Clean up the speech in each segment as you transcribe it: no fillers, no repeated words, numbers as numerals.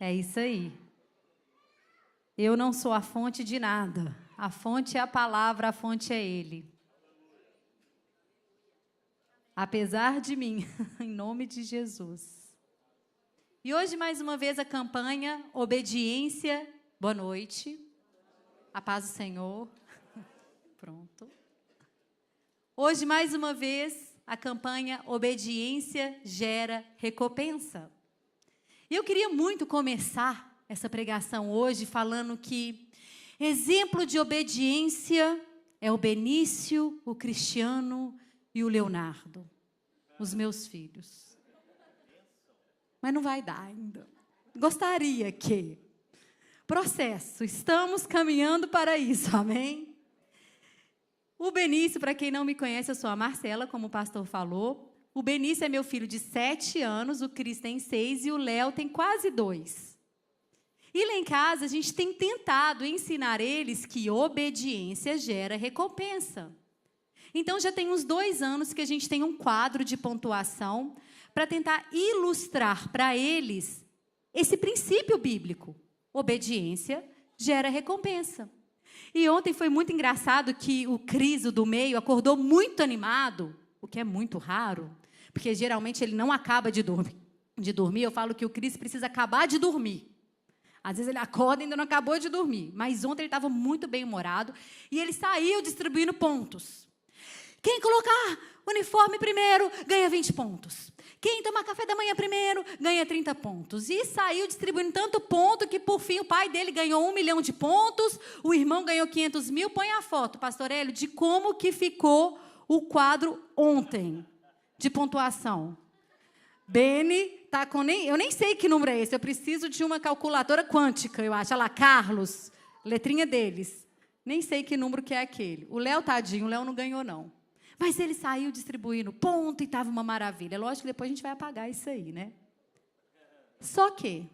É isso aí. Eu não sou a fonte de nada. A fonte é a palavra, a fonte é Ele. Apesar de mim, em nome de Jesus. E hoje, mais uma vez, a campanha Obediência. Boa noite. A paz do Senhor. Pronto. Hoje, mais uma vez, a campanha Obediência Gera Recompensa. E eu queria muito começar essa pregação hoje falando que exemplo de obediência é o Benício, o Cristiano e o Leonardo, os meus filhos. Mas não vai dar ainda. Gostaria que. Processo, estamos caminhando para isso, amém? O Benício, para quem não me conhece, eu sou a Marcela, como o pastor falou. O Benício é meu filho de 7 anos, o Cris tem 6 e o Léo tem quase 2. E lá em casa, a gente tem tentado ensinar eles que obediência gera recompensa. Então, já tem uns 2 anos que a gente tem um quadro de pontuação para tentar ilustrar para eles esse princípio bíblico. Obediência gera recompensa. E ontem foi muito engraçado que o Cris, o do meio, acordou muito animado, o que é muito raro, porque geralmente ele não acaba de dormir. Eu falo que o Cris precisa acabar de dormir. Às vezes ele acorda e ainda não acabou de dormir. Mas ontem ele estava muito bem-humorado e ele saiu distribuindo pontos. Quem colocar uniforme primeiro ganha 20 pontos. Quem tomar café da manhã primeiro ganha 30 pontos. E saiu distribuindo tanto ponto que, por fim, o pai dele ganhou 1 milhão de pontos, o irmão ganhou 500 mil. Põe a foto, pastor Hélio, de como que ficou o quadro ontem de pontuação. Beni tá com eu nem sei que número é esse, eu preciso de uma calculadora quântica, eu acho. Olha lá, Carlos, letrinha deles. Nem sei que número que é aquele. O Léo, tadinho, o Léo não ganhou, não. Mas ele saiu distribuindo ponto e estava uma maravilha. Lógico que depois a gente vai apagar isso aí, né? Só que,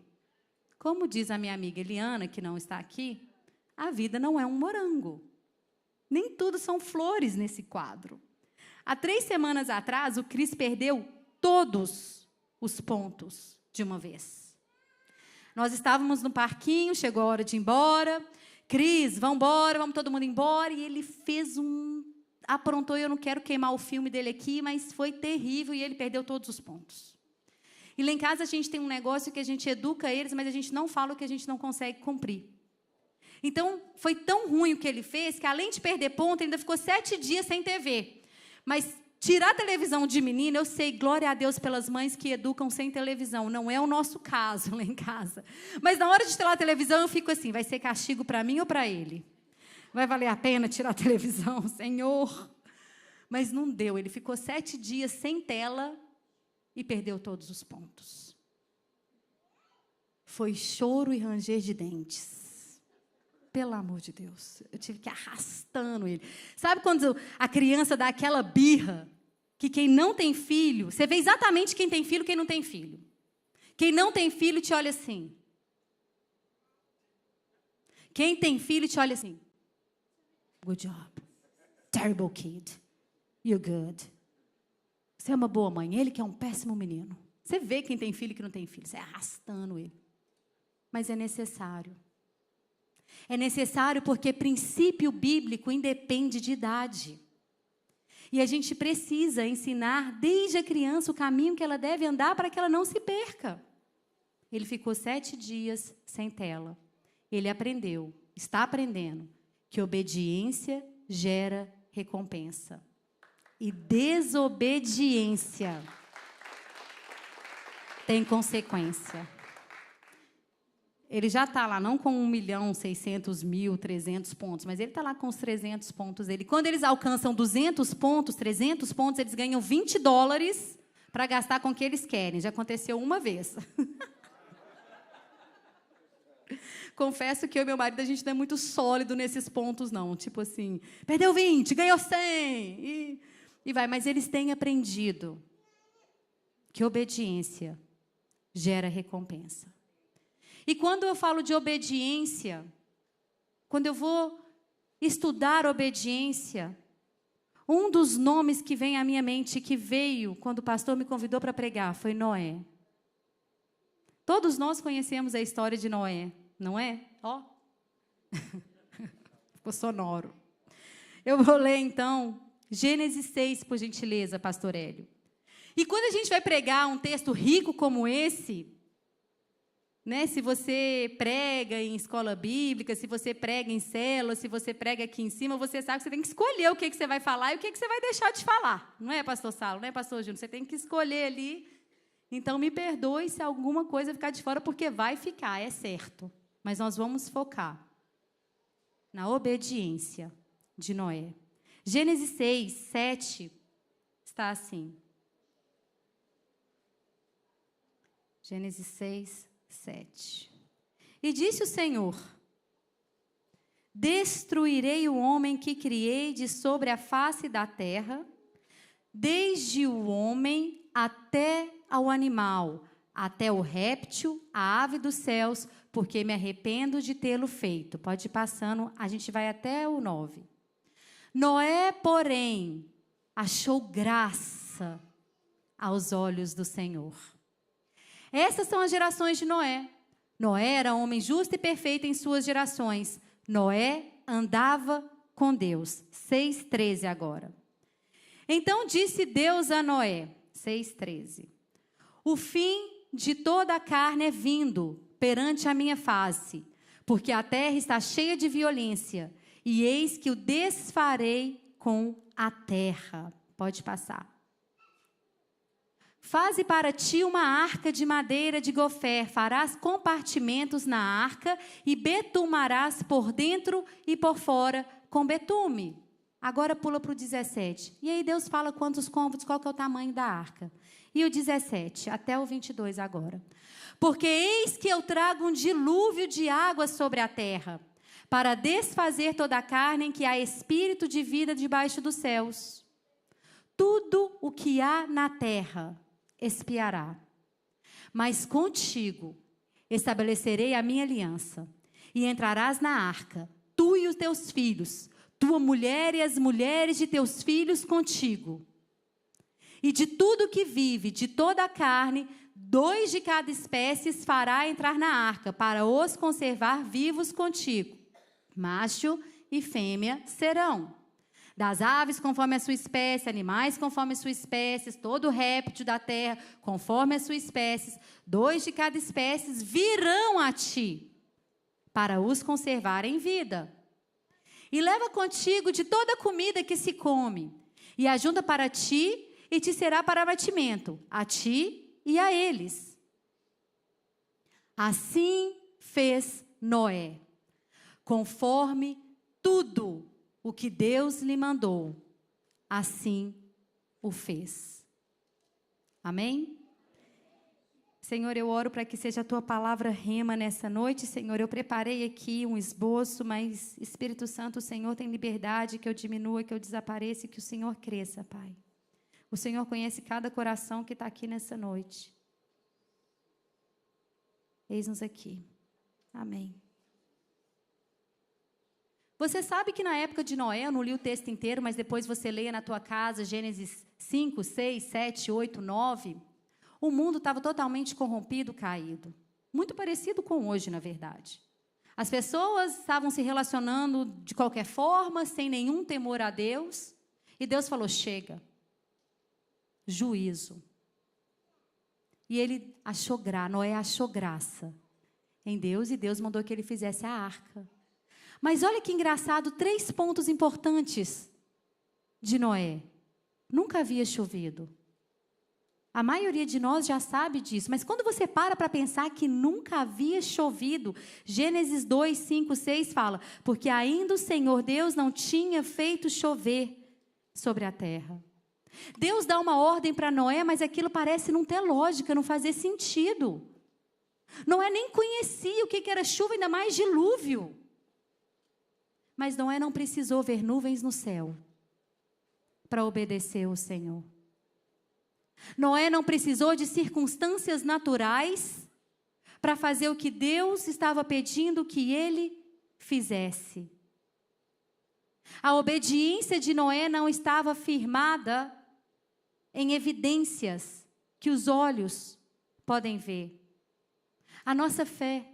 como diz a minha amiga Eliana, que não está aqui, a vida não é um morango. Nem tudo são flores nesse quadro. Há 3 semanas atrás, o Cris perdeu todos os pontos de uma vez. Nós estávamos no parquinho, chegou a hora de ir embora. Cris, vamos embora, vamos todo mundo embora. E ele fez aprontou, eu não quero queimar o filme dele aqui, mas foi terrível e ele perdeu todos os pontos. E lá em casa a gente tem um negócio que a gente educa eles, mas a gente não fala o que a gente não consegue cumprir. Então, foi tão ruim o que ele fez, que além de perder ponto, ainda ficou 7 dias sem TV. Mas tirar a televisão de menina, eu sei, glória a Deus pelas mães que educam sem televisão. Não é o nosso caso lá em casa. Mas na hora de tirar a televisão, eu fico assim, vai ser castigo para mim ou para ele? Vai valer a pena tirar a televisão, Senhor? Mas não deu. Ele ficou 7 dias sem tela e perdeu todos os pontos. Foi choro e ranger de dentes. Pelo amor de Deus. Eu tive que ir arrastando ele. Sabe quando a criança dá aquela birra? Que quem não tem filho... Você vê exatamente quem tem filho e quem não tem filho. Quem não tem filho te olha assim. Quem tem filho te olha assim. Good job. Terrible kid. You're good. Você é uma boa mãe. Ele que é um péssimo menino. Você vê quem tem filho e quem não tem filho. Você é arrastando ele. Mas é necessário. É necessário porque princípio bíblico independe de idade. E a gente precisa ensinar desde a criança o caminho que ela deve andar para que ela não se perca. Ele ficou 7 dias sem tela. Ele aprendeu, está aprendendo, que obediência gera recompensa. E desobediência tem consequência. Ele já está lá, não com 1.600.000, 300 pontos, mas ele está lá com os 300 pontos dele. Quando eles alcançam 200 pontos, 300 pontos, eles ganham $20 para gastar com o que eles querem. Já aconteceu uma vez. Confesso que eu e meu marido, a gente não é muito sólido nesses pontos, não. Tipo assim, perdeu 20, ganhou 100. E vai. Mas eles têm aprendido que obediência gera recompensa. E quando eu falo de obediência, quando eu vou estudar obediência, um dos nomes que vem à minha mente, que veio quando o pastor me convidou para pregar, foi Noé. Todos nós conhecemos a história de Noé, não é? Ó, ficou sonoro. Eu vou ler, então, Gênesis 6, por gentileza, pastor Hélio. E quando a gente vai pregar um texto rico como esse, né, se você prega em escola bíblica, se você prega em célula, se você prega aqui em cima, você sabe que você tem que escolher o que você vai falar e o que você vai deixar de falar. Não é, pastor Saulo? Não é, pastor Júnior? Você tem que escolher ali. Então, me perdoe se alguma coisa ficar de fora, porque vai ficar, é certo. Mas nós vamos focar na obediência de Noé. Gênesis 6, 7, está assim. Gênesis 6, 7. E disse o Senhor: destruirei o homem que criei de sobre a face da terra, desde o homem até ao animal, até o réptil, a ave dos céus, porque me arrependo de tê-lo feito. Pode ir passando, a gente vai até o 9. Noé, porém, achou graça aos olhos do Senhor. Essas são as gerações de Noé. Noé era homem justo e perfeito em suas gerações. Noé andava com Deus. 6,13 agora. Então disse Deus a Noé, 6,13. O fim de toda a carne é vindo perante a minha face, porque a terra está cheia de violência, e eis que o desfarei com a terra. Pode passar. Faze para ti uma arca de madeira de gofer, farás compartimentos na arca e betumarás por dentro e por fora com betume. Agora pula para o 17. E aí Deus fala quantos côvados, qual que é o tamanho da arca. E o 17, até o 22 agora. Porque eis que eu trago um dilúvio de água sobre a terra, para desfazer toda a carne em que há espírito de vida debaixo dos céus. Tudo o que há na terra expiará. Mas contigo estabelecerei a minha aliança, e entrarás na arca, tu e os teus filhos, tua mulher e as mulheres de teus filhos contigo. E de tudo que vive, de toda a carne, 2 de cada espécie fará entrar na arca, para os conservar vivos contigo. Macho e fêmea serão. Das aves, conforme a sua espécie, animais, conforme a sua espécie, todo réptil da terra, conforme a sua espécie, 2 de cada espécie virão a ti, para os conservar em vida. E leva contigo de toda a comida que se come, e ajunta para ti, e te será para abatimento, a ti e a eles. Assim fez Noé, conforme tudo o que Deus lhe mandou, assim o fez. Amém? Senhor, eu oro para que seja a tua palavra rema nessa noite. Senhor, eu preparei aqui um esboço, mas Espírito Santo, o Senhor tem liberdade, que eu diminua, que eu desapareça e que o Senhor cresça, Pai. O Senhor conhece cada coração que está aqui nessa noite. Eis-nos aqui. Amém. Você sabe que na época de Noé, eu não li o texto inteiro, mas depois você leia na tua casa, Gênesis 5, 6, 7, 8, 9. O mundo estava totalmente corrompido, caído. Muito parecido com hoje, na verdade. As pessoas estavam se relacionando de qualquer forma, sem nenhum temor a Deus. E Deus falou, chega. Juízo. E ele Noé achou graça em Deus, e Deus mandou que ele fizesse a arca. Mas olha que engraçado, 3 pontos importantes de Noé. Nunca havia chovido. A maioria de nós já sabe disso, mas quando você para pensar que nunca havia chovido, Gênesis 2, 5, 6 fala, porque ainda o Senhor Deus não tinha feito chover sobre a terra. Deus dá uma ordem para Noé, mas aquilo parece não ter lógica, não fazer sentido. Noé nem conhecia o que era chuva, ainda mais dilúvio. Mas Noé não precisou ver nuvens no céu para obedecer ao Senhor. Noé não precisou de circunstâncias naturais para fazer o que Deus estava pedindo que ele fizesse. A obediência de Noé não estava firmada em evidências que os olhos podem ver. A nossa fé,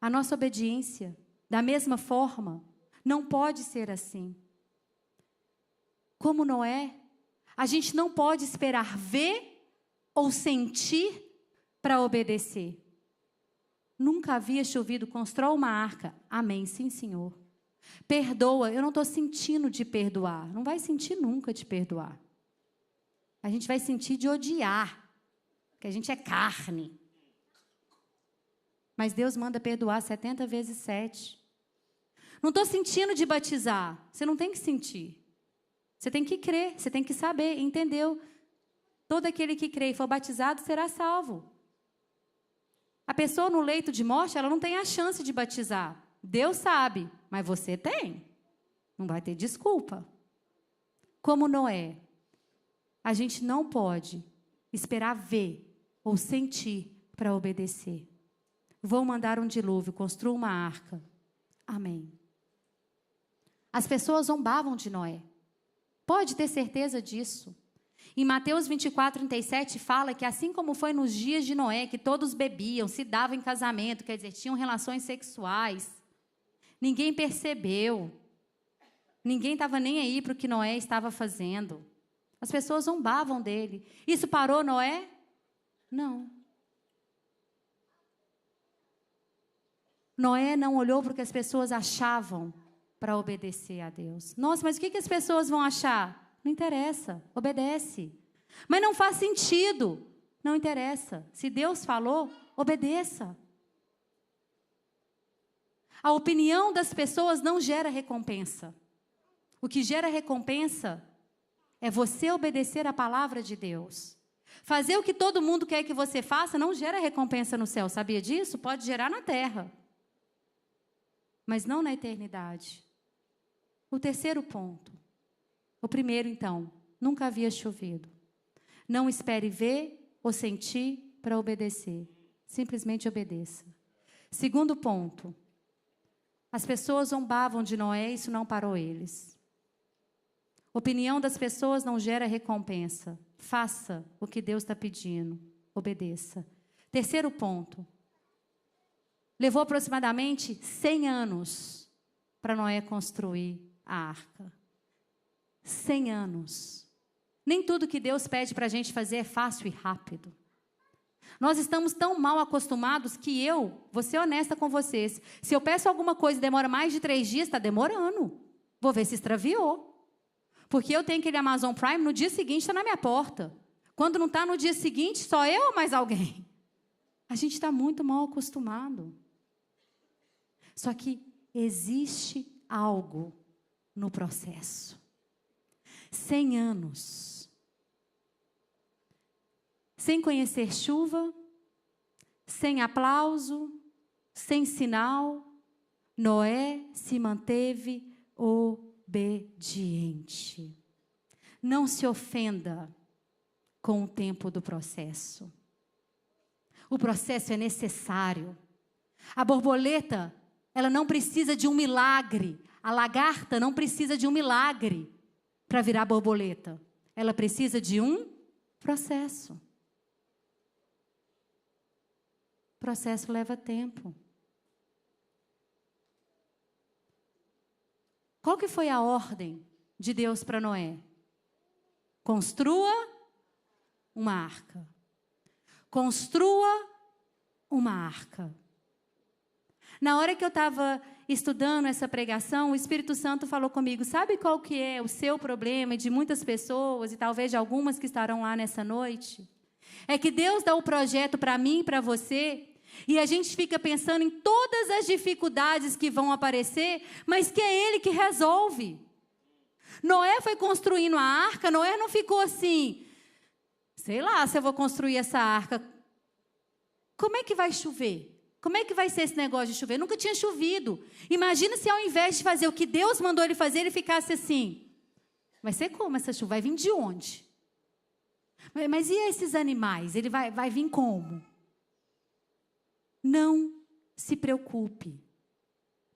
a nossa obediência, da mesma forma, não pode ser assim. Como Noé, a gente não pode esperar ver ou sentir para obedecer. Nunca havia chovido, constrói uma arca. Amém, sim, Senhor. Perdoa, eu não estou sentindo de perdoar. Não vai sentir nunca de perdoar. A gente vai sentir de odiar, porque a gente é carne. Mas Deus manda perdoar 70 vezes 7. Não estou sentindo de batizar. Você não tem que sentir. Você tem que crer, você tem que saber, entendeu? Todo aquele que crê e for batizado será salvo. A pessoa no leito de morte, ela não tem a chance de batizar. Deus sabe, mas você tem. Não vai ter desculpa. Como Noé, a gente não pode esperar ver ou sentir para obedecer. Vou mandar um dilúvio, construa uma arca. Amém. As pessoas zombavam de Noé. Pode ter certeza disso. Em Mateus 24:37 fala que assim como foi nos dias de Noé, que todos bebiam, se davam em casamento, quer dizer, tinham relações sexuais, ninguém percebeu, ninguém estava nem aí para o que Noé estava fazendo. As pessoas zombavam dele. Isso parou Noé? Não. Noé não olhou para o que as pessoas achavam para obedecer a Deus. Nossa, mas o que as pessoas vão achar? Não interessa, obedece. Mas não faz sentido. Não interessa. Se Deus falou, obedeça. A opinião das pessoas não gera recompensa. O que gera recompensa é você obedecer a palavra de Deus. Fazer o que todo mundo quer que você faça não gera recompensa no céu. Sabia disso? Pode gerar na terra, mas não na eternidade. O terceiro ponto. O primeiro, então, nunca havia chovido. Não espere ver ou sentir para obedecer. Simplesmente obedeça. Segundo ponto. As pessoas zombavam de Noé e isso não parou eles. Opinião das pessoas não gera recompensa. Faça o que Deus está pedindo. Obedeça. Terceiro ponto. Levou aproximadamente 100 anos para Noé construir a arca. 100 anos. Nem tudo que Deus pede para a gente fazer é fácil e rápido. Nós estamos tão mal acostumados que vou ser honesta com vocês, se eu peço alguma coisa e demora mais de 3 dias, está demorando. Vou ver se extraviou. Porque eu tenho aquele Amazon Prime, no dia seguinte está na minha porta. Quando não está no dia seguinte, só eu ou mais alguém? A gente está muito mal acostumado. Só que existe algo no processo. 100 anos. Sem conhecer chuva, sem aplauso, sem sinal, Noé se manteve obediente. Não se ofenda com o tempo do processo. O processo é necessário. A borboleta, ela não precisa de um milagre. A lagarta não precisa de um milagre para virar borboleta. Ela precisa de um processo. O processo leva tempo. Qual que foi a ordem de Deus para Noé? Construa uma arca. Construa uma arca. Na hora que eu estava estudando essa pregação, o Espírito Santo falou comigo, sabe qual que é o seu problema e de muitas pessoas, e talvez de algumas que estarão lá nessa noite? É que Deus dá o projeto para mim e para você, e a gente fica pensando em todas as dificuldades que vão aparecer, mas que é Ele que resolve. Noé foi construindo a arca, Noé não ficou assim, sei lá se eu vou construir essa arca, como é que vai chover? Como é que vai ser esse negócio de chover? Nunca tinha chovido. Imagina se ao invés de fazer o que Deus mandou ele fazer, ele ficasse assim. Vai ser como essa chuva? Vai vir de onde? Mas e esses animais? Ele vai vir como? Não se preocupe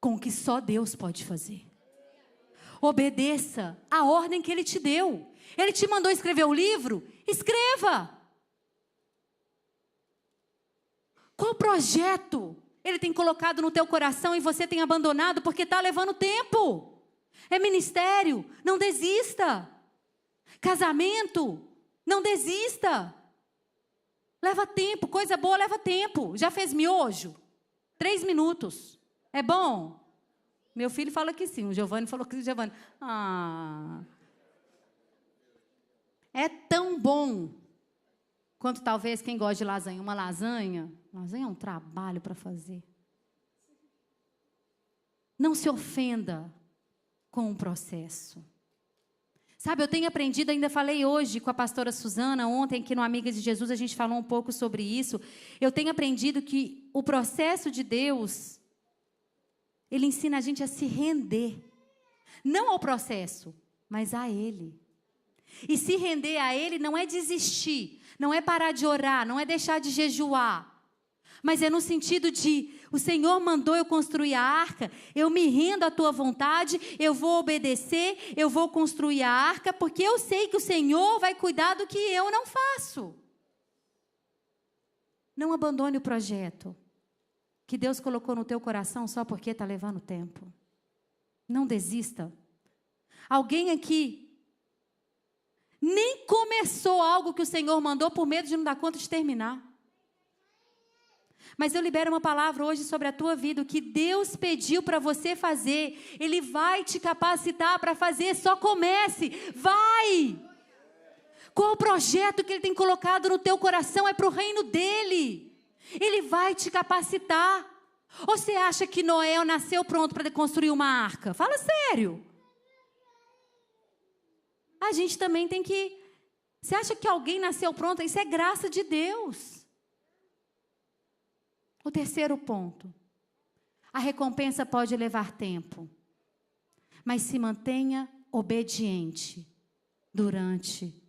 com o que só Deus pode fazer. Obedeça a ordem que Ele te deu. Ele te mandou escrever o livro? Escreva! Qual projeto Ele tem colocado no teu coração e você tem abandonado porque está levando tempo? É ministério, não desista. Casamento, não desista. Leva tempo, coisa boa leva tempo. Já fez miojo? 3 minutos. É bom? Meu filho fala que sim, o Giovanni falou que sim. Giovanni. É tão bom quanto talvez quem gosta de lasanha. Uma lasanha é um trabalho para fazer. Não se ofenda com o processo. Sabe, eu tenho aprendido, ainda falei hoje com a pastora Suzana, ontem aqui no Amigas de Jesus, a gente falou um pouco sobre isso. Eu tenho aprendido que o processo de Deus, Ele ensina a gente a se render. Não ao processo, mas a Ele. E se render a Ele não é desistir, não é parar de orar, não é deixar de jejuar. Mas é no sentido de, o Senhor mandou eu construir a arca, eu me rendo à tua vontade, eu vou obedecer, eu vou construir a arca, porque eu sei que o Senhor vai cuidar do que eu não faço. Não abandone o projeto que Deus colocou no teu coração só porque está levando tempo. Não desista. Alguém aqui nem começou algo que o Senhor mandou por medo de não dar conta de terminar. Mas eu libero uma palavra hoje sobre a tua vida. O que Deus pediu para você fazer, Ele vai te capacitar para fazer. Só comece, vai! Qual o projeto que Ele tem colocado no teu coração? É para o reino dEle. Ele vai te capacitar. Ou você acha que Noé nasceu pronto para construir uma arca? Fala sério. A gente também tem que... Você acha que alguém nasceu pronto? Isso é graça de Deus. O terceiro ponto. A recompensa pode levar tempo, mas se mantenha obediente durante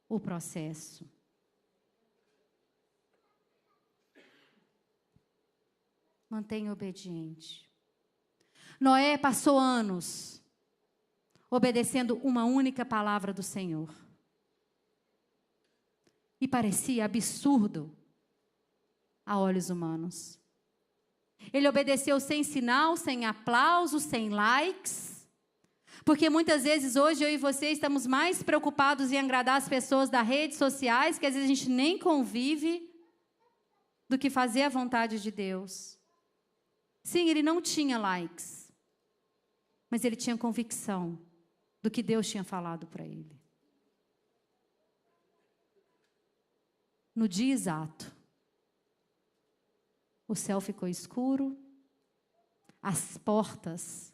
o processo. Mantenha obediente. Noé passou anos obedecendo uma única palavra do Senhor. E parecia absurdo a olhos humanos. Ele obedeceu sem sinal, sem aplauso, sem likes. Porque muitas vezes hoje eu e você estamos mais preocupados em agradar as pessoas das redes sociais, que às vezes a gente nem convive, do que fazer a vontade de Deus. Sim, ele não tinha likes, mas ele tinha convicção do que Deus tinha falado para ele. No dia exato, o céu ficou escuro, as portas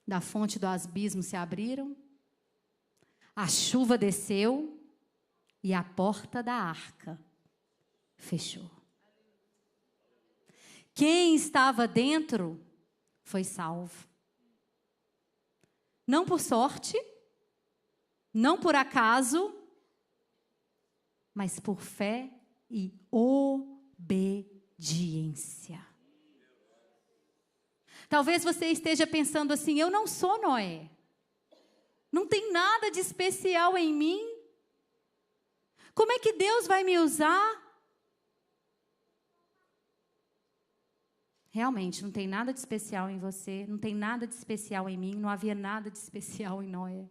da fonte do abismo se abriram, a chuva desceu e a porta da arca fechou. Quem estava dentro foi salvo. Não por sorte, não por acaso, mas por fé e obediência. Talvez você esteja pensando assim: eu não sou Noé. Não tem nada de especial em mim. Como é que Deus vai me usar? Realmente, não tem nada de especial em você, não tem nada de especial em mim, não havia nada de especial em Noé.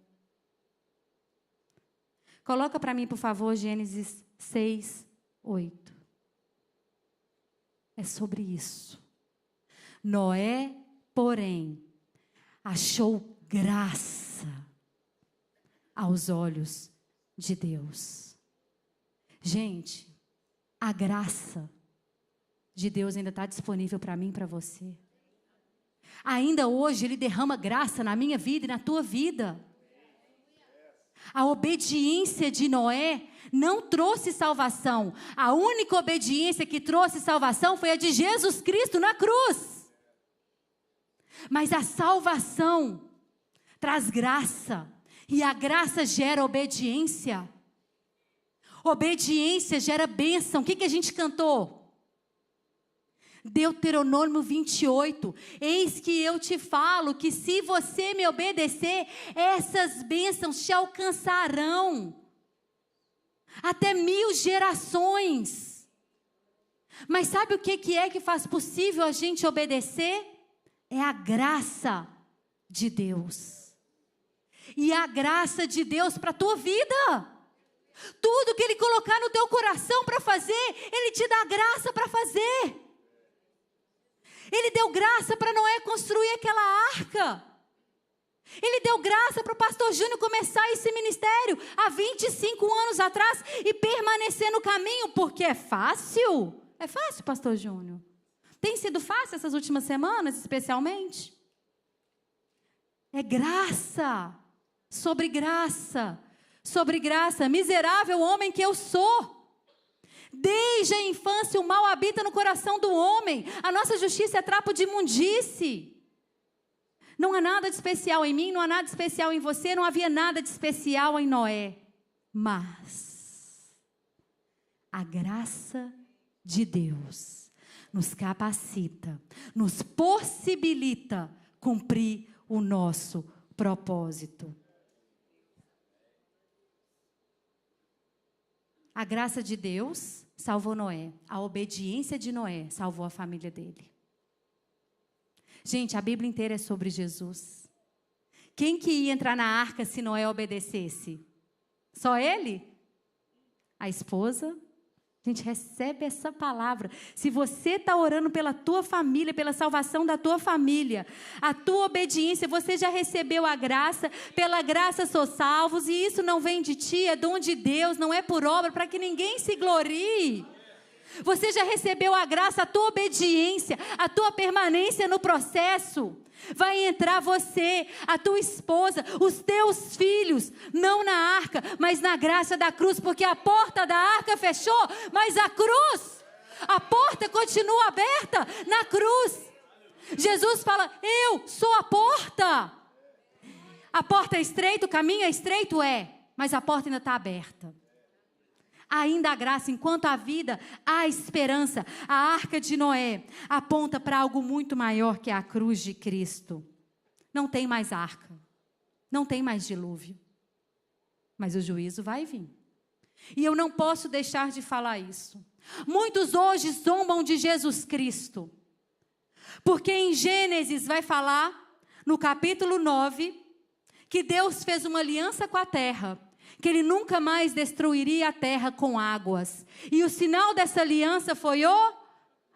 Coloca para mim, por favor, Gênesis 6, 8. É sobre isso. Noé, porém, achou graça aos olhos de Deus. Gente, a graça de Deus ainda está disponível para mim e para você. Ainda hoje Ele derrama graça na minha vida e na tua vida. A obediência de Noé não trouxe salvação. A única obediência que trouxe salvação foi a de Jesus Cristo na cruz. Mas a salvação traz graça. E a graça gera obediência. Obediência gera bênção. O que a gente cantou? Deuteronômio 28, eis que eu te falo que se você me obedecer, essas bênçãos te alcançarão, até 1000 gerações. Mas sabe o que é que faz possível a gente obedecer? É a graça de Deus. E a graça de Deus para a tua vida. Tudo que Ele colocar no teu coração para fazer, Ele te dá graça para fazer. Ele deu graça para Noé construir aquela arca. Ele deu graça para o pastor Júnior começar esse ministério há 25 anos atrás e permanecer no caminho, porque é fácil. É fácil, pastor Júnior? Tem sido fácil essas últimas semanas, especialmente? É graça, sobre graça, sobre graça. Miserável homem que eu sou. Desde a infância o mal habita no coração do homem. A nossa justiça é trapo de imundície. Não há nada de especial em mim, não há nada de especial em você, não havia nada de especial em Noé. Mas a graça de Deus nos capacita, nos possibilita cumprir o nosso propósito. A graça de Deus salvou Noé. A obediência de Noé salvou a família dele. Gente, a Bíblia inteira é sobre Jesus. Quem que ia entrar na arca se Noé obedecesse? Só ele? A esposa? A gente recebe essa palavra. Se você está orando pela tua família, pela salvação da tua família, a tua obediência, você já recebeu a graça, pela graça sois salvos, e isso não vem de ti, é dom de Deus, não é por obra, para que ninguém se glorie. Você já recebeu a graça, a tua obediência, a tua permanência no processo. Vai entrar você, a tua esposa, os teus filhos, não na arca, mas na graça da cruz, porque a porta da arca fechou, mas a cruz, a porta continua aberta na cruz. Jesus fala, eu sou a porta. A porta é estreita, o caminho é estreito, mas a porta ainda está aberta. Ainda há graça, enquanto há vida, há esperança. A arca de Noé aponta para algo muito maior que a cruz de Cristo. Não tem mais arca, não tem mais dilúvio, mas o juízo vai vir. E eu não posso deixar de falar isso. Muitos hoje zombam de Jesus Cristo, porque em Gênesis vai falar, no capítulo 9, que Deus fez uma aliança com a terra, que Ele nunca mais destruiria a terra com águas. E o sinal dessa aliança foi o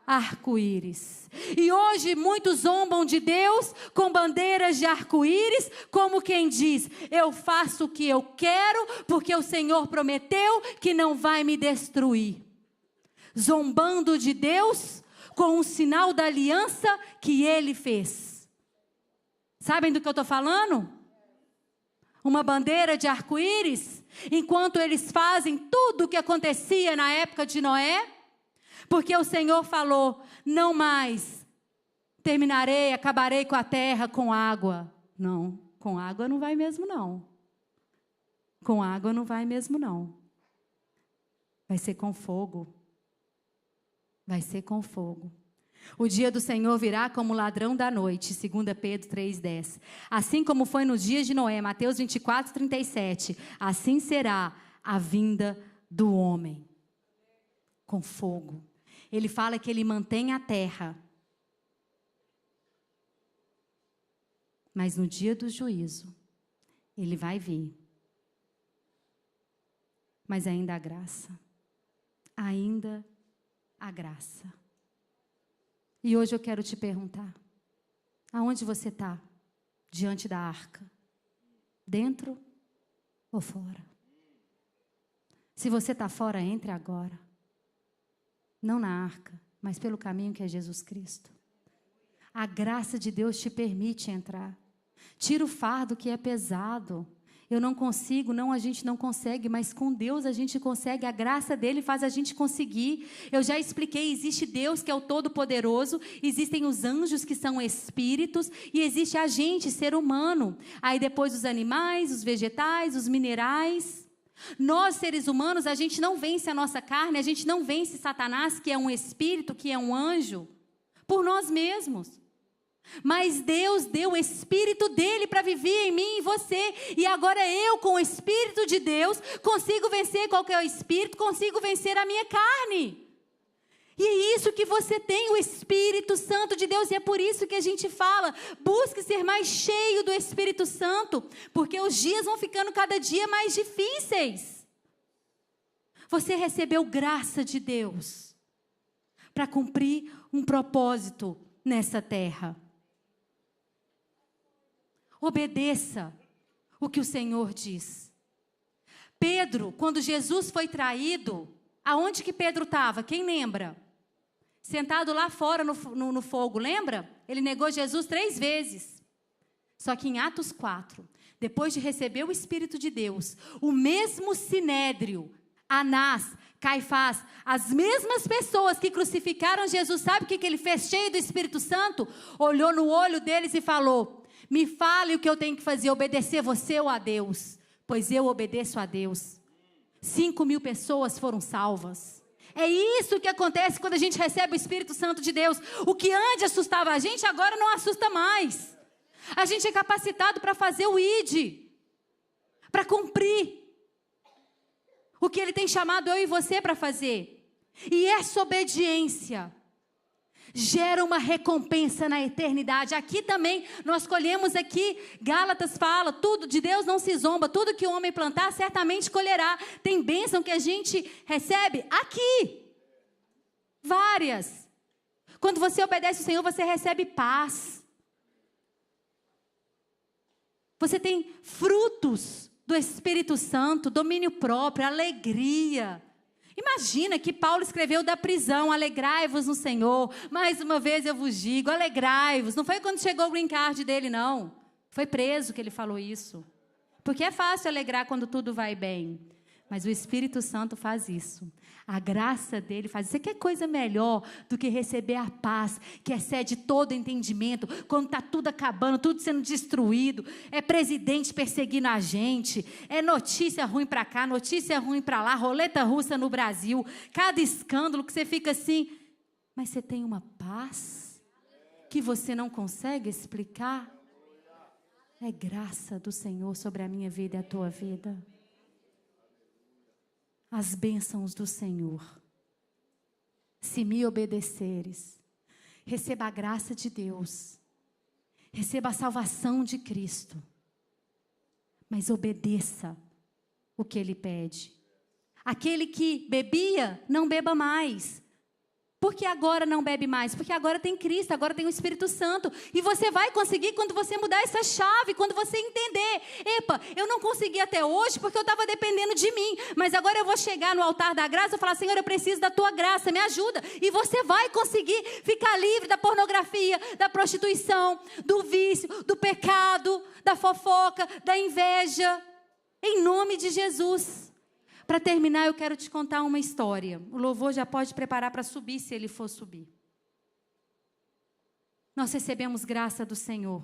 arco-íris. E hoje muitos zombam de Deus com bandeiras de arco-íris, como quem diz, eu faço o que eu quero, porque o Senhor prometeu que não vai me destruir. Zombando de Deus com o sinal da aliança que Ele fez. Sabem do que eu estou falando? Uma bandeira de arco-íris, enquanto eles fazem tudo o que acontecia na época de Noé, porque o Senhor falou, não mais acabarei com a terra com água. Não, com água não vai mesmo não. Com água não vai mesmo não. Vai ser com fogo. Vai ser com fogo. O dia do Senhor virá como ladrão da noite, 2 Pedro 3,10. Assim como foi nos dias de Noé, Mateus 24:37, assim será a vinda do homem. Com fogo. Ele fala que Ele mantém a terra. Mas no dia do juízo, Ele vai vir. Mas ainda há graça. Ainda há graça. E hoje eu quero te perguntar, aonde você está diante da arca? Dentro ou fora? Se você está fora, entre agora. Não na arca, mas pelo caminho que é Jesus Cristo. A graça de Deus te permite entrar. Tira o fardo que é pesado. Eu não consigo, não, a gente não consegue, mas com Deus a gente consegue, a graça dele faz a gente conseguir. Eu já expliquei, existe Deus que é o Todo-Poderoso, existem os anjos que são espíritos, e existe a gente, ser humano. Aí depois os animais, os vegetais, os minerais. Nós, seres humanos, a gente não vence a nossa carne, a gente não vence Satanás, que é um espírito, que é um anjo, por nós mesmos. Mas Deus deu o Espírito dele para viver em mim e em você. E agora eu, com o Espírito de Deus, consigo vencer qualquer espírito, consigo vencer a minha carne. E é isso que você tem, o Espírito Santo de Deus. E é por isso que a gente fala, busque ser mais cheio do Espírito Santo, porque os dias vão ficando cada dia mais difíceis. Você recebeu graça de Deus para cumprir um propósito nessa terra. Obedeça o que o Senhor diz. Pedro, quando Jesus foi traído, aonde que Pedro estava? Quem lembra? Sentado lá fora no fogo, lembra? Ele negou Jesus 3 vezes. Só que em Atos 4, depois de receber o Espírito de Deus, o mesmo Sinédrio, Anás, Caifás, as mesmas pessoas que crucificaram Jesus, sabe o que ele fez cheio do Espírito Santo? Olhou no olho deles e falou: me fale o que eu tenho que fazer, obedecer você ou a Deus? Pois eu obedeço a Deus. 5.000 pessoas foram salvas. É isso que acontece quando a gente recebe o Espírito Santo de Deus. O que antes assustava a gente, agora não assusta mais. A gente é capacitado para fazer o ID, para cumprir o que Ele tem chamado eu e você para fazer. E essa obediência gera uma recompensa na eternidade. Aqui também, nós colhemos aqui, Gálatas fala, tudo de Deus não se zomba, tudo que o homem plantar, certamente colherá. Tem bênção que a gente recebe aqui. Várias. Quando você obedece ao Senhor, você recebe paz. Você tem frutos do Espírito Santo, domínio próprio, alegria. Imagina que Paulo escreveu da prisão: alegrai-vos no Senhor. Mais uma vez eu vos digo, alegrai-vos. Não foi quando chegou o green card dele, não. Foi preso que ele falou isso. Porque é fácil alegrar quando tudo vai bem. Mas o Espírito Santo faz isso. A graça dele faz isso. Você quer coisa melhor do que receber a paz que excede todo entendimento, quando está tudo acabando, tudo sendo destruído, é presidente perseguindo a gente, é notícia ruim para cá, notícia ruim para lá, roleta russa no Brasil, cada escândalo que você fica assim, mas você tem uma paz que você não consegue explicar. É graça do Senhor sobre a minha vida e a tua vida. As bênçãos do Senhor. Se me obedeceres, receba a graça de Deus, receba a salvação de Cristo, mas obedeça o que Ele pede. Aquele que bebia, não beba mais. Por que agora não bebe mais? Porque agora tem Cristo, agora tem o Espírito Santo. E você vai conseguir quando você mudar essa chave, quando você entender. Epa, eu não consegui até hoje porque eu estava dependendo de mim. Mas agora eu vou chegar no altar da graça e falar: Senhor, eu preciso da tua graça, me ajuda. E você vai conseguir ficar livre da pornografia, da prostituição, do vício, do pecado, da fofoca, da inveja. Em nome de Jesus. Para terminar, eu quero te contar uma história. O louvor já pode preparar para subir, se ele for subir. Nós recebemos graça do Senhor.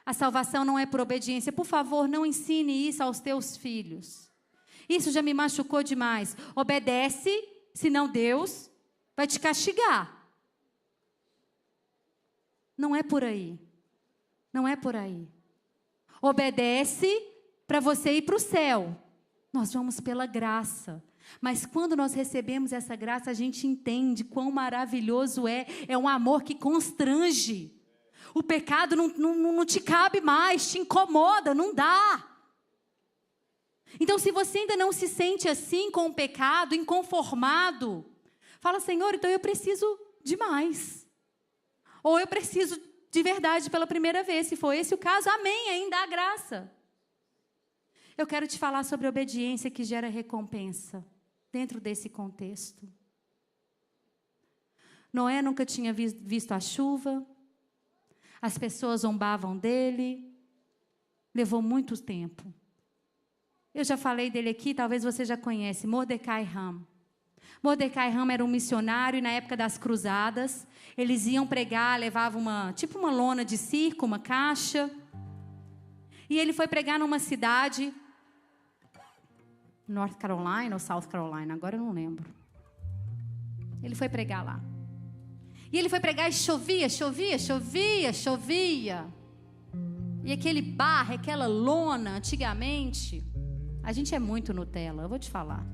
A salvação não é por obediência. Por favor, não ensine isso aos teus filhos. Isso já me machucou demais. Obedece, senão Deus vai te castigar. Não é por aí. Não é por aí. Obedece para você ir para o céu. Nós vamos pela graça. Mas quando nós recebemos essa graça, a gente entende quão maravilhoso é. É um amor que constrange. O pecado não te cabe mais, te incomoda, não dá. Então, se você ainda não se sente assim com o pecado, inconformado, fala: Senhor, então eu preciso de mais. Ou eu preciso de verdade pela primeira vez. Se for esse o caso, amém, ainda há graça. Eu quero te falar sobre obediência que gera recompensa dentro desse contexto. Noé nunca tinha visto a chuva, as pessoas zombavam dele, levou muito tempo. Eu já falei dele aqui, talvez você já conhece, Mordecai Ram. Mordecai Ram era um missionário e na época das cruzadas, eles iam pregar, levavam uma lona de circo, uma caixa. E ele foi pregar numa cidade, North Carolina ou South Carolina, agora eu não lembro. Ele foi pregar lá. E ele foi pregar e chovia. E aquele barro, aquela lona, antigamente, a gente é muito Nutella, eu vou te falar.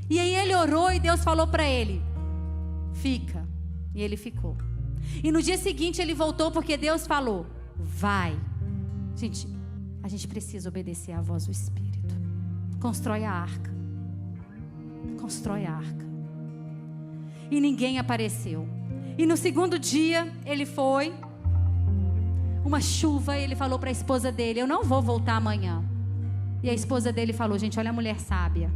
E aí ele orou e Deus falou para ele: fica. E ele ficou. E no dia seguinte ele voltou porque Deus falou: vai. Gente, a gente precisa obedecer à voz do Espírito. Constrói a arca. Constrói a arca. E ninguém apareceu. E no segundo dia ele foi. Uma chuva, ele falou para a esposa dele: eu não vou voltar amanhã. E a esposa dele falou: gente, olha a mulher sábia.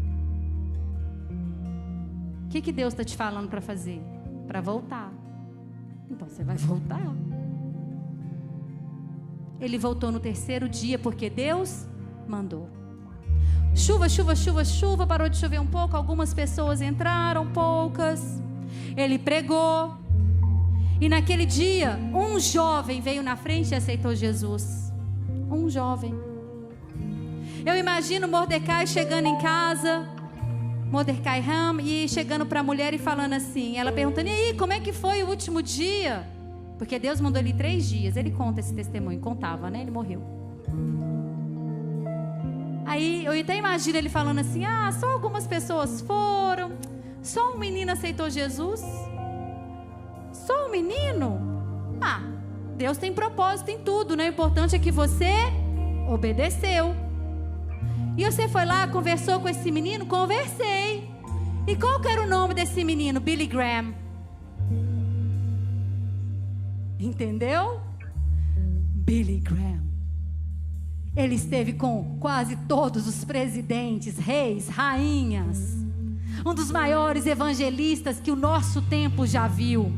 O que Deus está te falando para fazer? Para voltar. Então você vai voltar. Ele voltou no terceiro dia porque Deus mandou. Chuva, chuva, chuva, chuva. Parou de chover um pouco. Algumas pessoas entraram, poucas. Ele pregou. E naquele dia, um jovem veio na frente e aceitou Jesus. Um jovem. Eu imagino Mordecai chegando em casa, Mordecai Ram, e chegando para a mulher e falando assim, ela perguntando: e aí, como é que foi o último dia? Porque Deus mandou ele 3 dias. Ele conta esse testemunho, contava, né? Ele morreu. Aí eu até imagino ele falando assim: ah, só algumas pessoas foram, só um menino aceitou Jesus. Só um menino? Ah, Deus tem propósito em tudo, né? O importante é que você obedeceu. E você foi lá, conversou com esse menino? Conversei. E qual que era o nome desse menino? Billy Graham. Entendeu? Billy Graham. Ele esteve com quase todos os presidentes, reis, rainhas. Um dos maiores evangelistas que o nosso tempo já viu.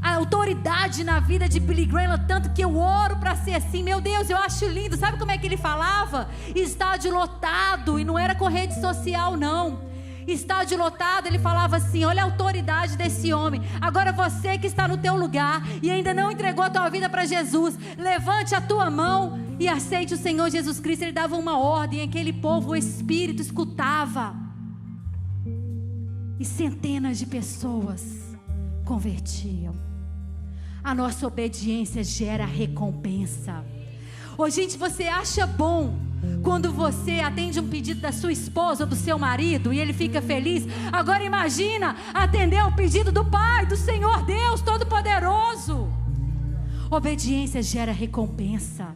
A autoridade na vida de Billy Graham, tanto que eu oro para ser assim. Meu Deus, eu acho lindo. Sabe como é que ele falava? Estádio lotado. E não era com rede social, não. Estádio lotado, ele falava assim: olha a autoridade desse homem. Agora você que está no teu lugar e ainda não entregou a tua vida para Jesus, levante a tua mão e aceite o Senhor Jesus Cristo. Ele dava uma ordem, aquele povo, o Espírito escutava. E centenas de pessoas convertiam. A nossa obediência gera recompensa. Ô, gente, você acha bom quando você atende um pedido da sua esposa ou do seu marido e ele fica feliz? Agora imagina atender o pedido do Pai, do Senhor Deus Todo-Poderoso. Obediência gera recompensa.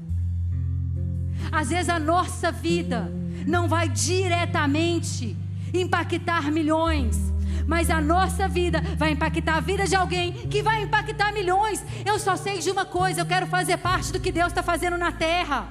Às vezes a nossa vida não vai diretamente impactar milhões, mas a nossa vida vai impactar a vida de alguém que vai impactar milhões. Eu só sei de uma coisa: eu quero fazer parte do que Deus está fazendo na terra.